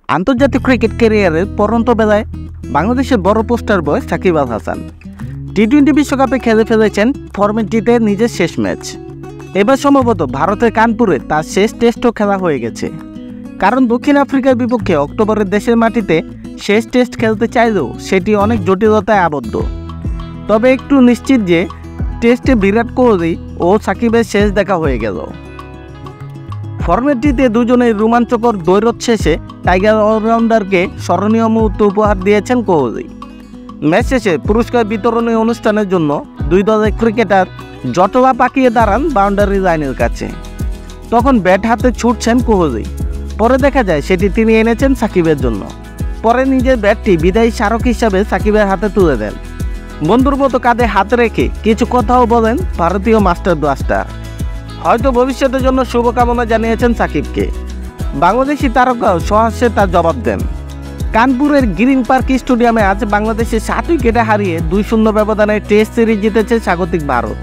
আন্তর্জাতিক ক্রিকেট ক্যারিয়ারের পরন্ত বেলায় বাংলাদেশের বড় পোস্টার বয় সাকিব আল হাসান টি-20 বিশ্বকাপে খেলে ফেলেছেন ফরম্যাটটিতে নিজের শেষ ম্যাচ। এবার সম্ভবত ভারতের কানপুরে তার শেষ টেস্টও খেলা হয়ে গেছে, কারণ দক্ষিণ আফ্রিকার বিপক্ষে অক্টোবরে দেশের মাটিতে শেষ টেস্ট খেলতে চাইলেও সেটি অনেক জটিলতায় আবদ্ধ। তবে একটু নিশ্চিত যে টেস্টে বিরাট কোহলি ও সাকিবের শেষ দেখা হয়ে গেল। ফরম্যাটটিতে দুজনেই রোমাঞ্চকর দ্বৈরথ শেষে টাইগার অলরাউন্ডারকে স্মরণীয় মুহূর্ত উপহার দিয়েছেন কোহলি। ম্যাচ শেষে পুরস্কার বিতরণী অনুষ্ঠানের জন্য দুই দলের ক্রিকেটার জটলা পাকিয়ে দাঁড়ান বাউন্ডারি লাইনের কাছে। তখন ব্যাট হাতে ছুটছেন কোহলি, পরে দেখা যায় সেটি তিনি এনেছেন সাকিবের জন্য। পরে নিজের ব্যাটটি বিদায়ী স্মারক হিসাবে সাকিবের হাতে তুলে দেন। বন্ধুর মতো কাঁধে হাত রেখে কিছু কথাও বলেন ভারতীয় মাস্টার ব্লাস্টার। হয়তো ভবিষ্যতের জন্য শুভকামনা জানিয়েছেন সাকিবকে। বাংলাদেশি তারকাও সহাস্যে তার জবাব দেন। কানপুরের গ্রিন পার্ক স্টেডিয়ামে আজ বাংলাদেশের 7 উইকেটে হারিয়ে 2-0 ব্যবধানে টেস্ট সিরিজ জিতেছে স্বাগতিক ভারত।